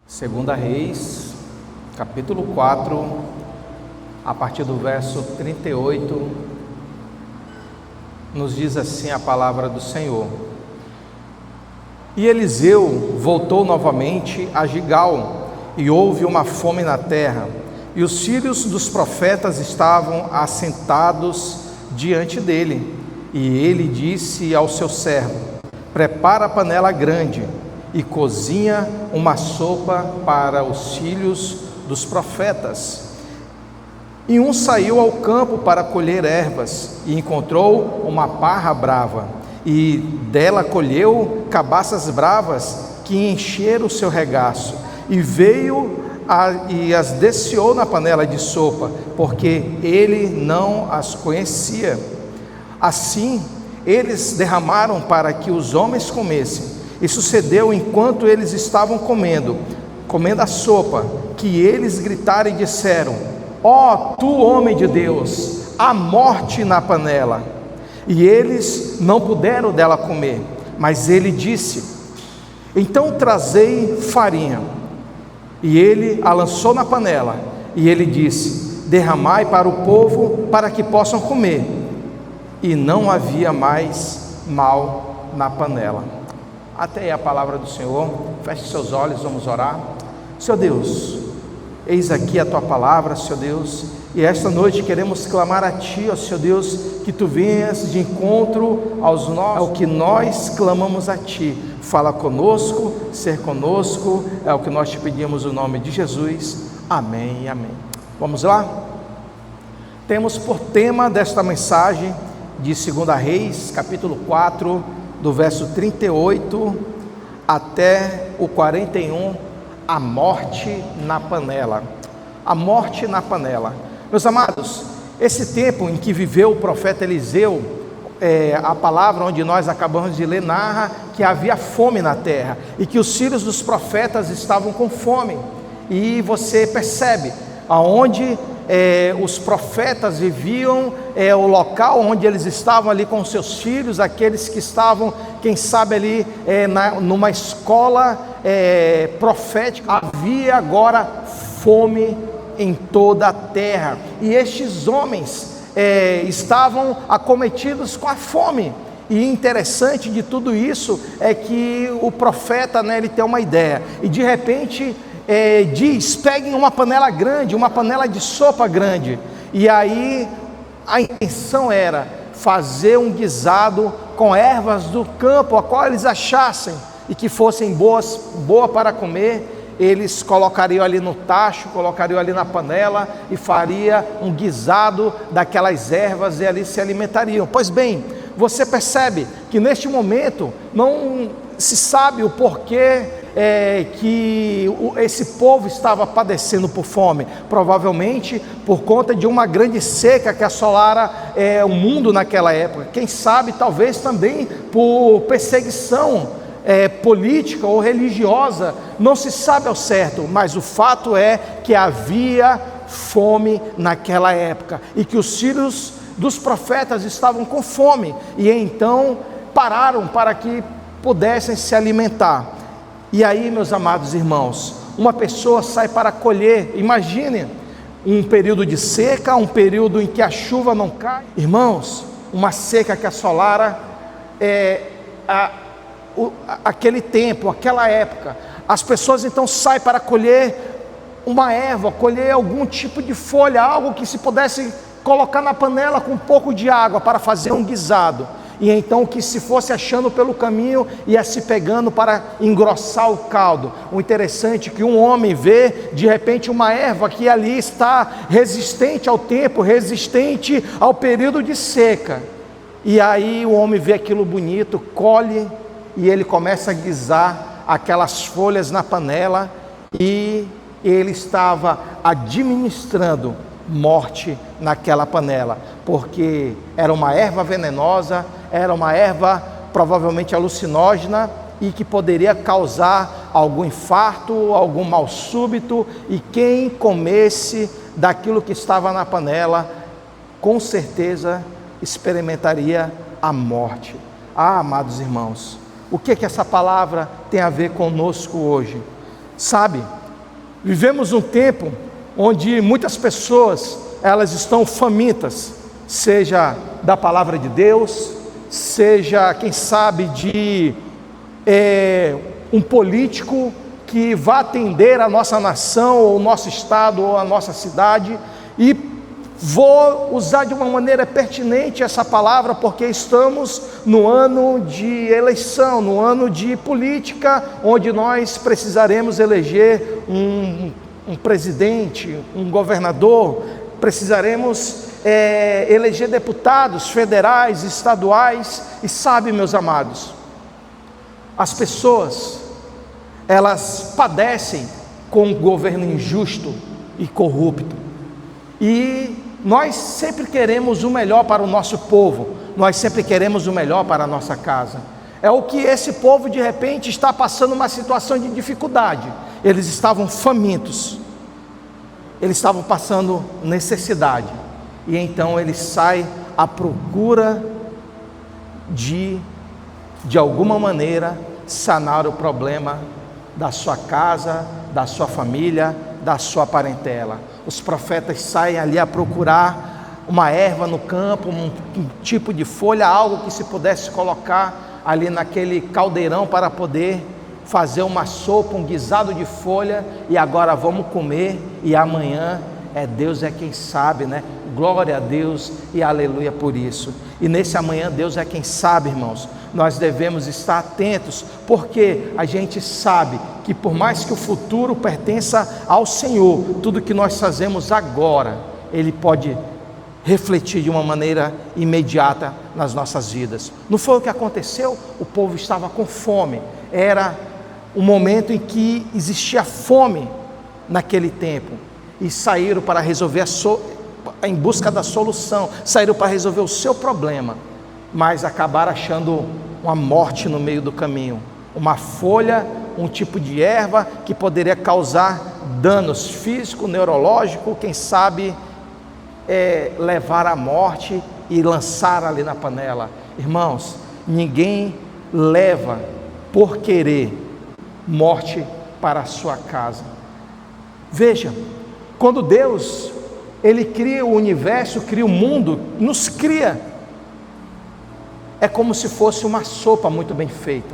Segunda Reis, capítulo 4, a partir do verso 38, nos diz assim a palavra do Senhor: E Eliseu voltou novamente a Gigal, e houve uma fome na terra, e os filhos dos profetas estavam assentados diante dele. E ele disse ao seu servo: Prepara a panela grande, e cozinha uma sopa para os filhos dos profetas. E um saiu ao campo para colher ervas, e encontrou uma parra brava, e dela colheu cabaças bravas que encheram o seu regaço, e veio e as desfiou na panela de sopa, porque ele não as conhecia. Assim eles derramaram para que os homens comessem. E sucedeu, enquanto eles estavam comendo a sopa, que eles gritaram e disseram: Ó tu, homem de Deus, há morte na panela. E eles não puderam dela comer. Mas ele disse: Então trazei farinha. E ele a lançou na panela. E ele disse: Derramai para o povo, para que possam comer. E não havia mais mal na panela. Até aí a palavra do Senhor. Feche seus olhos, vamos orar. Senhor Deus, eis aqui a tua palavra, Senhor Deus, e esta noite queremos clamar a ti, ó Senhor Deus, que tu venhas de encontro ao que nós clamamos a ti. Fala conosco, ser conosco, é o que nós te pedimos no nome de Jesus. Amém e amém. Vamos lá? Temos por tema desta mensagem de 2 Reis, capítulo 4, do verso 38 até o 41, a morte na panela. A morte na panela. Meus amados, esse tempo em que viveu o profeta Eliseu, a palavra onde nós acabamos de ler narra que havia fome na terra, e que os filhos dos profetas estavam com fome, e você percebe, aonde os profetas viviam, o local onde eles estavam ali com seus filhos, aqueles que estavam, quem sabe ali numa escola profética, havia agora fome em toda a terra, e estes homens estavam acometidos com a fome. E interessante de tudo isso é que o profeta, ele tem uma ideia, e de repente diz: peguem uma panela grande, uma panela de sopa grande. E aí a intenção era fazer um guisado com ervas do campo, a qual eles achassem e que fossem boas para comer. Eles colocariam ali no tacho, colocariam ali na panela e faria um guisado daquelas ervas, e ali se alimentariam. Pois bem, você percebe que neste momento não se sabe o porquê que esse povo estava padecendo por fome. Provavelmente por conta de uma grande seca que assolara o mundo naquela época. Quem sabe, talvez também por perseguição política ou religiosa, não se sabe ao certo, mas o fato é que havia fome naquela época, e que os filhos dos profetas estavam com fome, e então pararam para que pudessem se alimentar. E aí, meus amados irmãos, uma pessoa sai para colher. Imagine um período de seca, um período em que a chuva não cai. Irmãos, uma seca que assolara aquele tempo, aquela época. As pessoas então saem para colher uma erva, colher algum tipo de folha, algo que se pudesse colocar na panela com um pouco de água para fazer um guisado. E então o que se fosse achando pelo caminho ia se pegando para engrossar o caldo. O interessante é que um homem vê de repente uma erva que ali está resistente ao tempo, resistente ao período de seca. E aí o homem vê aquilo bonito, colhe, e ele começa a guisar aquelas folhas na panela, e ele estava administrando morte naquela panela, porque era uma erva venenosa, era uma erva provavelmente alucinógena, e que poderia causar algum infarto, algum mal súbito, e quem comesse daquilo que estava na panela, com certeza experimentaria a morte. Amados irmãos, o que essa palavra tem a ver conosco hoje? Sabe, Vivemos um tempo onde muitas pessoas, elas estão famintas, seja da palavra de Deus, seja, quem sabe, de um político que vá atender a nossa nação, ou o nosso estado, ou a nossa cidade. E vou usar de uma maneira pertinente essa palavra, porque estamos no ano de eleição, no ano de política, onde nós precisaremos eleger um presidente, um governador, precisaremos eleger deputados federais, estaduais. E sabe, meus amados, as pessoas, elas padecem com um governo injusto e corrupto, e nós sempre queremos o melhor para o nosso povo, nós sempre queremos o melhor para a nossa casa. É o que esse povo de repente está passando uma situação de dificuldade. Eles estavam famintos, eles estavam passando necessidade, e então eles saem à procura de alguma maneira sanar o problema da sua casa, da sua família, da sua parentela. Os profetas saem ali a procurar uma erva no campo, um tipo de folha, algo que se pudesse colocar ali naquele caldeirão para poder fazer uma sopa, um guisado de folha, e agora vamos comer, e amanhã Deus é quem sabe, né? Glória a Deus e aleluia por isso. E nesse amanhã Deus é quem sabe, irmãos. Nós devemos estar atentos, porque a gente sabe que por mais que o futuro pertença ao Senhor, tudo que nós fazemos agora, Ele pode refletir de uma maneira imediata nas nossas vidas. Não foi o que aconteceu? O povo estava com fome, era um momento em que existia fome naquele tempo, e saíram para resolver em busca da solução, saíram para resolver o seu problema, mas acabaram achando uma morte no meio do caminho, uma folha, um tipo de erva que poderia causar danos físicos, neurológicos, quem sabe levar à morte, e lançar ali na panela. Irmãos, ninguém leva por querer morte para a sua casa. Veja, quando Deus, Ele cria o universo, cria o mundo, nos cria, é como se fosse uma sopa muito bem feita,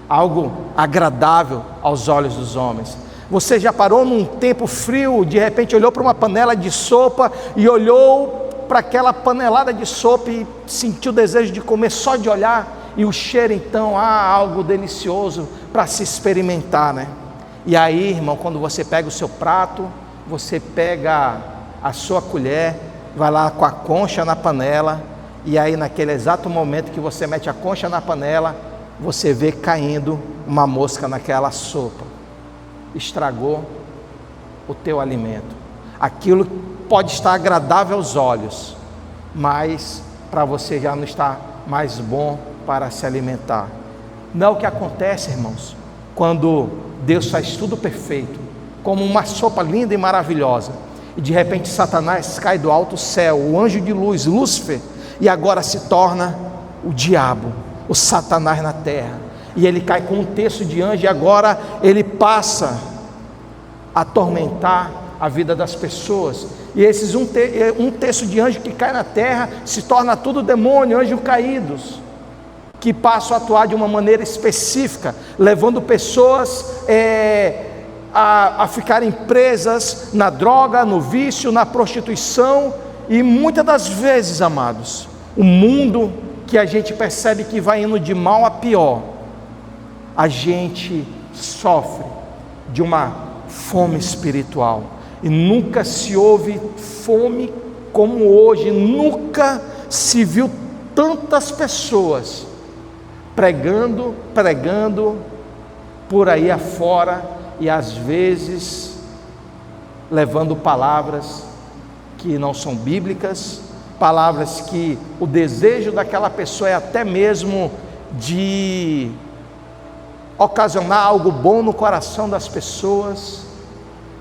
algo agradável aos olhos dos homens. Você já parou num tempo frio, de repente olhou para uma panela de sopa, e olhou para aquela panelada de sopa e sentiu o desejo de comer só de olhar, e o cheiro então, algo delicioso para se experimentar, né? E aí, irmão, quando você pega o seu prato, você pega a sua colher, vai lá com a concha na panela, e aí naquele exato momento que você mete a concha na panela, você vê caindo uma mosca naquela sopa. Estragou o teu alimento. Aquilo pode estar agradável aos olhos, mas para você já não está mais bom para se alimentar. Não é o que acontece, irmãos, quando Deus faz tudo perfeito, como uma sopa linda e maravilhosa, e de repente Satanás cai do alto céu, o anjo de luz, Lúcifer, e agora se torna o diabo, o Satanás na terra, e ele cai com um terço de anjo, e agora ele passa a atormentar a vida das pessoas, e esses um terço de anjo que cai na terra, se torna tudo demônio, anjos caídos, que passam a atuar de uma maneira específica, levando pessoas a ficarem presas na droga, no vício, na prostituição. E muitas das vezes, amados, o mundo que a gente percebe que vai indo de mal a pior, a gente sofre de uma fome espiritual, e nunca se houve fome como hoje, nunca se viu tantas pessoas pregando por aí afora, e às vezes levando palavras que não são bíblicas, palavras que o desejo daquela pessoa é até mesmo de ocasionar algo bom no coração das pessoas,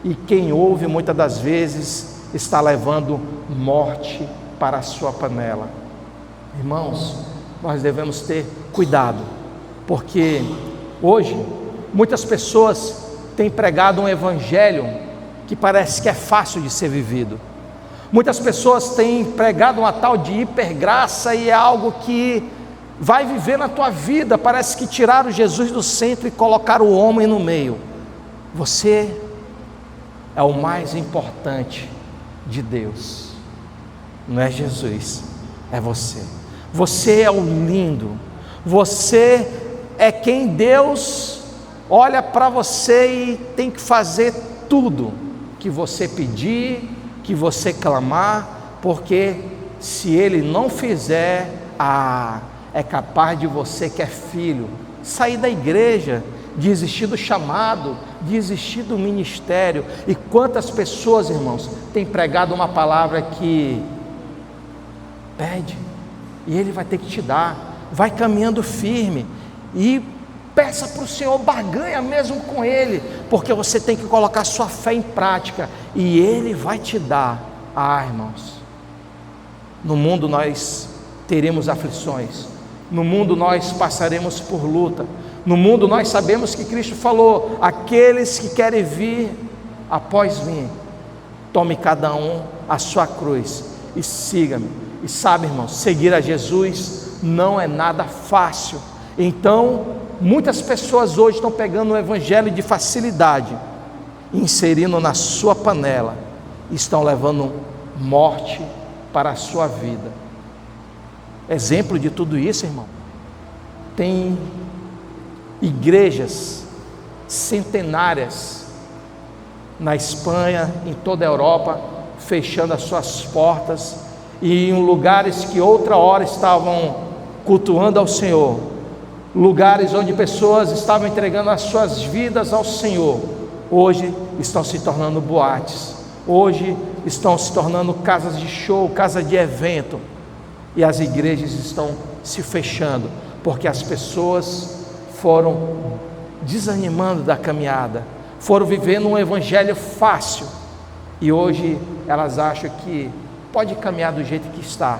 e quem ouve muitas das vezes está levando morte para a sua panela. Irmãos, nós devemos ter cuidado, porque hoje muitas pessoas tem pregado um evangelho que parece que é fácil de ser vivido. Muitas pessoas têm pregado uma tal de hipergraça e é algo que vai viver na tua vida. Parece que tiraram Jesus do centro e colocaram o homem no meio. Você é o mais importante de Deus. Não é Jesus, é você. Você é o lindo. Você é quem Deus olha para você e tem que fazer tudo que você pedir, que você clamar, porque se Ele não fizer, é capaz de você que é filho, sair da igreja, desistir do chamado, desistir do ministério. E quantas pessoas, irmãos, têm pregado uma palavra que pede, e Ele vai ter que te dar, vai caminhando firme, e peça para o Senhor, barganha mesmo com Ele, porque você tem que colocar sua fé em prática, e Ele vai te dar. Irmãos, no mundo nós teremos aflições, no mundo nós passaremos por luta, no mundo nós sabemos que Cristo falou: aqueles que querem vir após mim, tome cada um a sua cruz e siga-me. E sabe, irmãos, seguir a Jesus não é nada fácil. Então, muitas pessoas hoje estão pegando o evangelho de facilidade, inserindo na sua panela, e estão levando morte para a sua vida. Exemplo de tudo isso, irmão, tem igrejas centenárias na Espanha, em toda a Europa, fechando as suas portas, e em lugares que outra hora estavam cultuando ao Senhor, lugares onde pessoas estavam entregando as suas vidas ao Senhor, hoje estão se tornando boates, hoje estão se tornando casas de show, casas de evento, e as igrejas estão se fechando, porque as pessoas foram desanimando da caminhada, foram vivendo um evangelho fácil, e hoje elas acham que pode caminhar do jeito que está.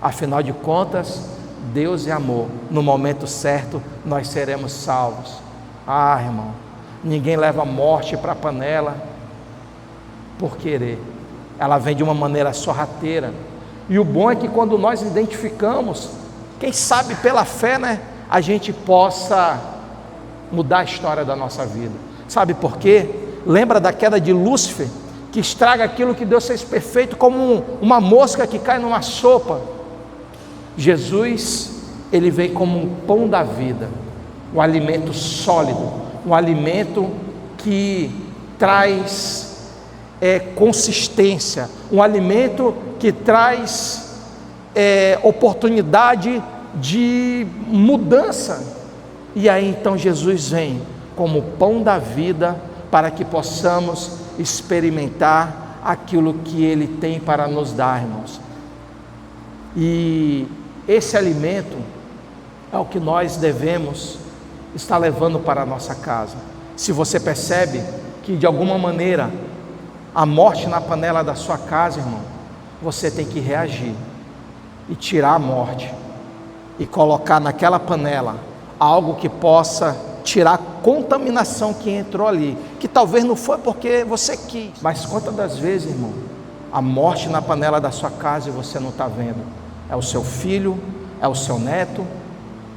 Afinal de contas, Deus é amor, no momento certo nós seremos salvos. Irmão, ninguém leva a morte para a panela por querer, ela vem de uma maneira sorrateira, e o bom é que quando nós identificamos, quem sabe pela fé, né, a gente possa mudar a história da nossa vida. Sabe por quê? Lembra da queda de Lúcifer, que estraga aquilo que Deus fez perfeito, como uma mosca que cai numa sopa. Jesus, Ele vem como um pão da vida, um alimento sólido, um alimento que traz consistência, um alimento que traz oportunidade de mudança. E aí então Jesus vem como pão da vida, para que possamos experimentar aquilo que Ele tem para nos dar, irmãos. E esse alimento é o que nós devemos estar levando para a nossa casa. Se você percebe que de alguma maneira a morte na panela da sua casa, irmão, você tem que reagir e tirar a morte e colocar naquela panela algo que possa tirar a contaminação que entrou ali, que talvez não foi porque você quis, mas quantas das vezes, irmão, a morte na panela da sua casa e você não está vendo? É o seu filho, é o seu neto,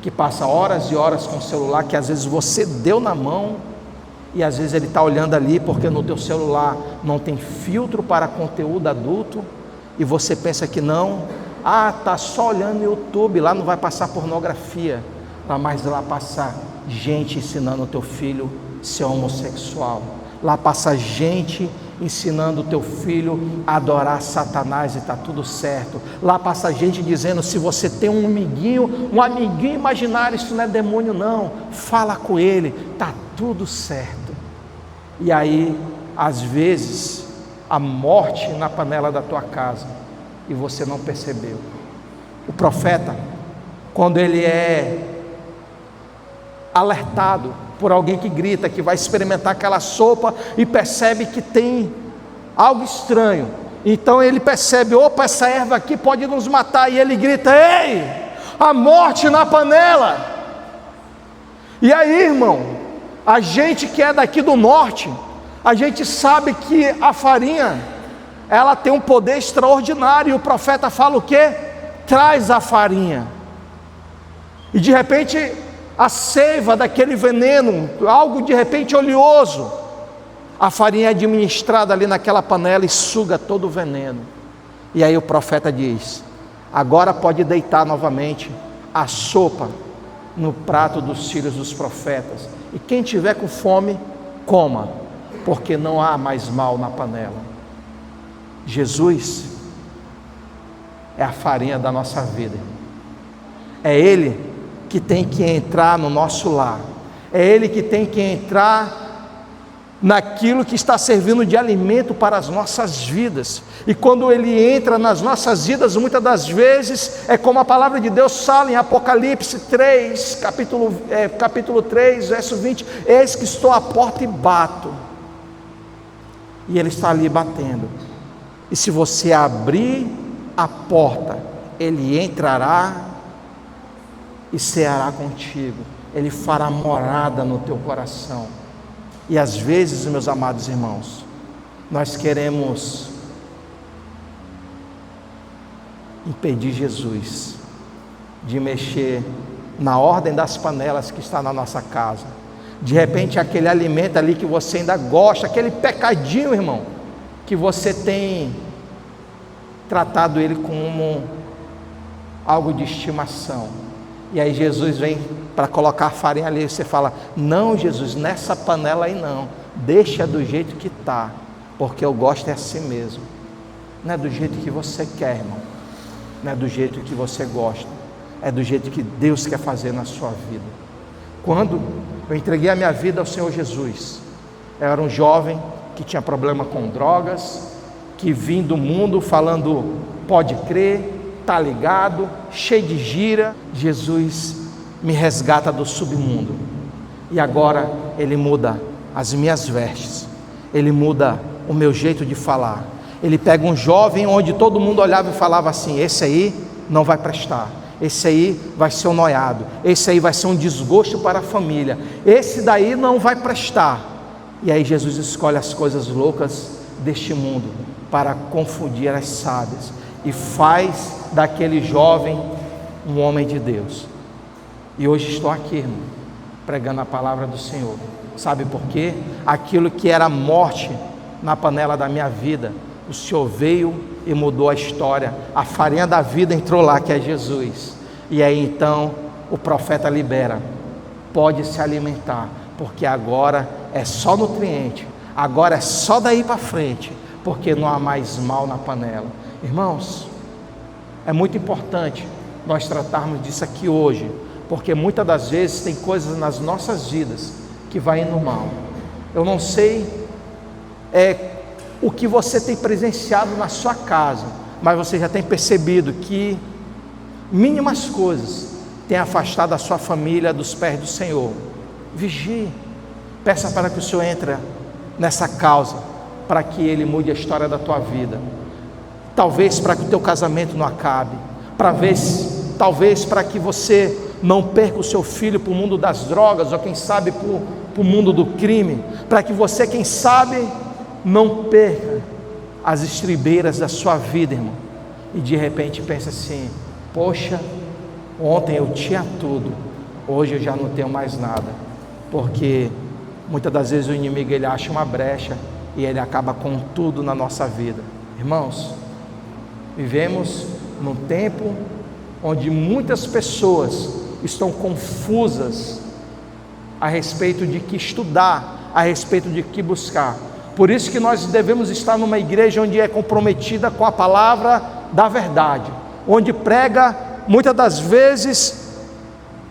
que passa horas e horas com o celular, que às vezes você deu na mão, e às vezes ele está olhando ali, porque no teu celular não tem filtro para conteúdo adulto, e você pensa que não, está só olhando no YouTube, lá não vai passar pornografia, mas lá passa gente ensinando o teu filho a ser homossexual, lá passa gente ensinando o teu filho a adorar Satanás e está tudo certo, lá passa gente dizendo: se você tem um amiguinho imaginário, isso não é demônio não, fala com ele, está tudo certo. E aí, às vezes, a morte na panela da tua casa, e você não percebeu. O profeta, quando ele é alertado por alguém que grita, que vai experimentar aquela sopa e percebe que tem algo estranho, então ele percebe: opa, essa erva aqui pode nos matar, e ele grita: ei, a morte na panela. E aí, irmão, A gente que é daqui do norte, a gente sabe que a farinha, ela tem um poder extraordinário, e o profeta fala o quê? Traz a farinha. E de repente, a seiva daquele veneno, algo de repente oleoso, a farinha é administrada ali naquela panela e suga todo o veneno. E aí o profeta diz: agora pode deitar novamente a sopa no prato dos filhos dos profetas, e quem tiver com fome, coma, porque não há mais mal na panela. Jesus é a farinha da nossa vida, é Ele que tem que entrar no nosso lar, é Ele que tem que entrar naquilo que está servindo de alimento para as nossas vidas. E quando Ele entra nas nossas vidas, muitas das vezes, é como a palavra de Deus fala em Apocalipse 3, capítulo 3, verso 20: eis que estou à porta e bato, e Ele está ali batendo, e se você abrir a porta, Ele entrará e ceará contigo, Ele fará morada no teu coração. E às vezes, meus amados irmãos, nós queremos impedir Jesus de mexer na ordem das panelas que está na nossa casa. De repente, aquele alimento ali que você ainda gosta, aquele pecadinho, irmão, que você tem tratado ele como algo de estimação. E aí Jesus vem para colocar a farinha ali, e você fala: não, Jesus, nessa panela aí não, deixa do jeito que está, porque eu gosto é assim mesmo. Não é do jeito que você quer, irmão, não é do jeito que você gosta, é do jeito que Deus quer fazer na sua vida. Quando eu entreguei a minha vida ao Senhor Jesus, eu era um jovem que tinha problema com drogas, que vim do mundo falando pode crer, tá ligado, cheio de gira. Jesus me resgata do submundo, e agora Ele muda as minhas vestes, Ele muda o meu jeito de falar. Ele pega um jovem onde todo mundo olhava e falava assim: esse aí não vai prestar, esse aí vai ser um noiado, esse aí vai ser um desgosto para a família, esse daí não vai prestar. E aí Jesus escolhe as coisas loucas deste mundo para confundir as sábias, e faz daquele jovem um homem de Deus. E hoje estou aqui, irmão, pregando a palavra do Senhor. Sabe por quê? Aquilo que era morte na panela da minha vida, o Senhor veio e mudou a história. A farinha da vida entrou lá, que é Jesus. E aí então o profeta libera: pode se alimentar, porque agora é só nutriente, agora é só daí para frente, porque não há mais mal na panela. Irmãos, é muito importante nós tratarmos disso aqui hoje, porque muitas das vezes tem coisas nas nossas vidas que vai indo mal. Eu não sei o que você tem presenciado na sua casa, mas você já tem percebido que mínimas coisas têm afastado a sua família dos pés do Senhor. Vigie, peça para que o Senhor entre nessa causa, para que Ele mude a história da tua vida. Talvez para que o teu casamento não acabe, talvez para que você não perca o seu filho para o mundo das drogas, ou quem sabe para o mundo do crime, para que você, quem sabe, não perca as estribeiras da sua vida, irmão, e de repente pensa assim: poxa, ontem eu tinha tudo, hoje eu já não tenho mais nada, porque muitas das vezes o inimigo ele acha uma brecha e ele acaba com tudo na nossa vida. Irmãos, vivemos num tempo onde muitas pessoas estão confusas a respeito de que estudar, a respeito de que buscar. Por isso que nós devemos estar numa igreja onde é comprometida com a palavra da verdade, onde prega muitas das vezes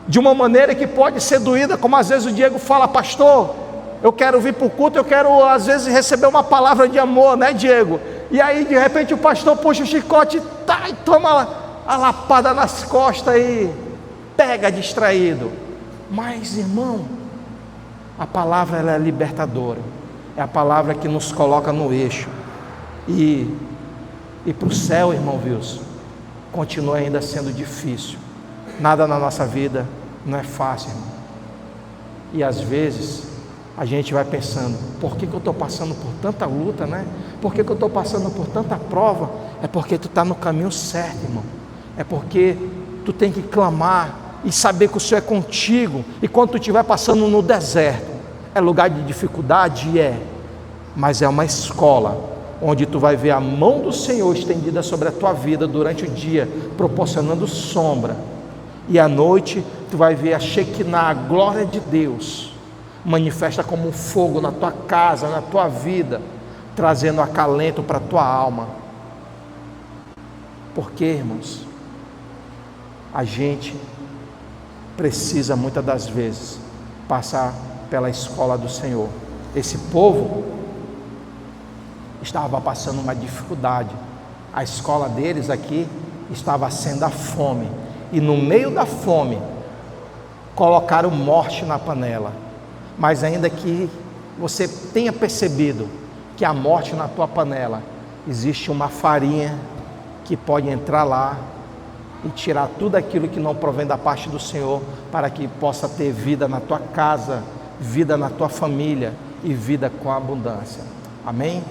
de uma maneira que pode ser doída, como às vezes o Diego fala: pastor, eu quero vir para o culto, eu quero às vezes receber uma palavra de amor, né, Diego? E aí de repente o pastor puxa o chicote, e toma a lapada nas costas e pega distraído. Mas, irmão, a palavra ela é libertadora, é a palavra que nos coloca no eixo, e para o céu, irmão Wilson, continua ainda sendo difícil. Nada na nossa vida não é fácil, irmão. E às vezes a gente vai pensando, por que eu estou passando por tanta luta, né? Por que eu estou passando por tanta prova? É porque tu está no caminho certo, irmão. É porque tu tem que clamar e saber que o Senhor é contigo. E quando tu estiver passando no deserto, é lugar de dificuldade? Mas é uma escola, onde tu vai ver a mão do Senhor estendida sobre a tua vida durante o dia, proporcionando sombra. E à noite, tu vai ver a Shekinah, a glória de Deus, manifesta como um fogo na tua casa, na tua vida, trazendo acalento para a tua alma. Porque, irmãos, a gente precisa muitas das vezes passar pela escola do Senhor. Esse povo estava passando uma dificuldade. A escola deles aqui estava sendo a fome, e no meio da fome colocaram morte na panela. Mas ainda que você tenha percebido que a morte na tua panela, existe uma farinha que pode entrar lá e tirar tudo aquilo que não provém da parte do Senhor, para que possa ter vida na tua casa, vida na tua família e vida com abundância. Amém?